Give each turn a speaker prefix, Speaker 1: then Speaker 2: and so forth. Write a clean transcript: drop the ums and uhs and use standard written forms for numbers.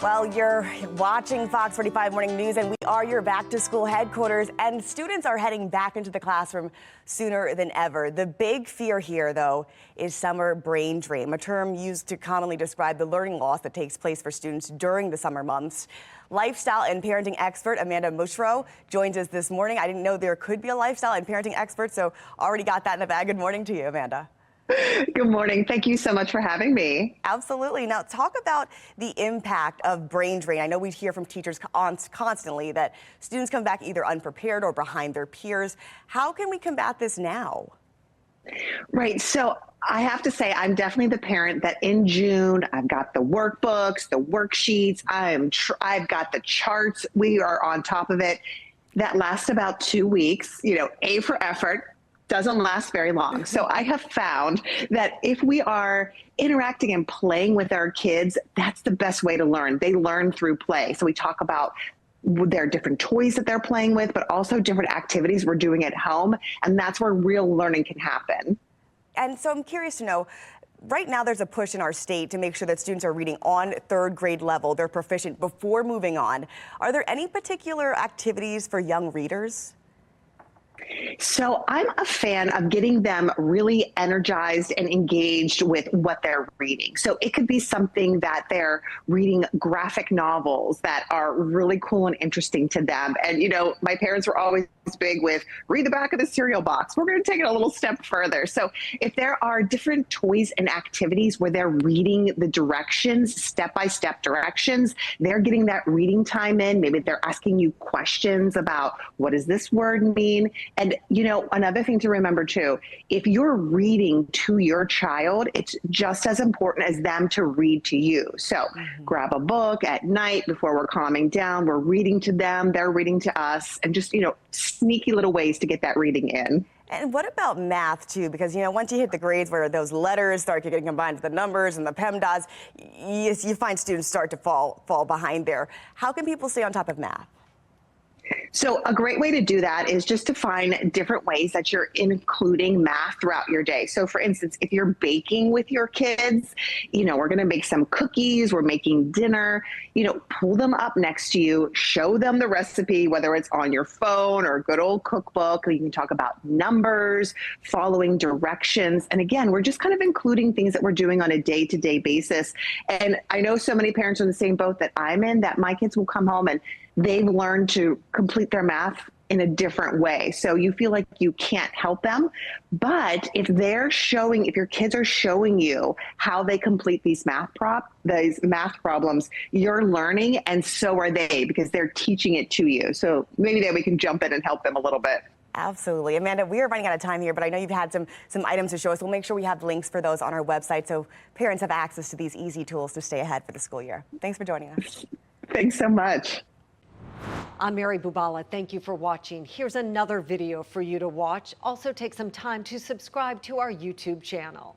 Speaker 1: Well, you're watching Fox 45 Morning News, and we are your back-to-school headquarters, and students are heading back into the classroom sooner than ever. The big fear here, though, is summer brain drain, a term used to commonly describe the learning loss that takes place for students during the summer months. Lifestyle and parenting expert Amanda Mushro joins us this morning. I didn't know there could be a lifestyle and parenting expert, so already got that in the bag. Good morning to you, Amanda.
Speaker 2: Good morning. Thank you so much for having me.
Speaker 1: Absolutely. Now, talk about the impact of brain drain. I know we hear from teachers constantly that students come back either unprepared or behind their peers. How can we combat this now?
Speaker 2: Right. So I have to say, I'm definitely the parent that in June, I've got the workbooks, the worksheets, I've got the charts. We are on top of it. That lasts about 2 weeks, A for effort. Doesn't last very long. So I have found that if we are interacting and playing with our kids, that's the best way to learn. They learn through play. So we talk about their different toys that they're playing with, but also different activities we're doing at home. And that's where real learning can happen.
Speaker 1: And so I'm curious to know, right now there's a push in our state to make sure that students are reading on third grade level, they're proficient before moving on. Are there any particular activities for young readers?
Speaker 2: So I'm a fan of getting them really energized and engaged with what they're reading. So it could be something that they're reading graphic novels that are really cool and interesting to them. And, my parents were always big with read the back of the cereal box. We're going to take it a little step further. So if there are different toys and activities where they're reading the directions, step-by-step directions, they're getting that reading time in. Maybe they're asking you questions about what does this word mean? And, another thing to remember too, if you're reading to your child, it's just as important as them to read to you. So grab a book at night before we're calming down. We're reading to them, they're reading to us, and just, sneaky little ways to get that reading in.
Speaker 1: And what about math too? Because, once you hit the grades where those letters start getting combined with the numbers and the PEMDAS, you find students start to fall behind there. How can people stay on top of math?
Speaker 2: So a great way to do that is just to find different ways that you're including math throughout your day. So for instance, if you're baking with your kids, we're going to make some cookies, we're making dinner, pull them up next to you, show them the recipe, whether it's on your phone or a good old cookbook. You can talk about numbers, following directions. And again, we're just kind of including things that we're doing on a day-to-day basis. And I know so many parents are in the same boat that I'm in, that my kids will come home and they've learned to complete their math in a different way. So you feel like you can't help them. But if your kids are showing you how they complete these math problems, you're learning, and so are they, because they're teaching it to you. So maybe that we can jump in and help them a little bit.
Speaker 1: Absolutely. Amanda, we are running out of time here, but I know you've had some items to show us. We'll make sure we have links for those on our website so parents have access to these easy tools to stay ahead for the school year. Thanks for joining us.
Speaker 2: Thanks so much.
Speaker 3: I'm Mary Bubala. Thank you for watching. Here's another video for you to watch. Also take some time to subscribe to our YouTube channel.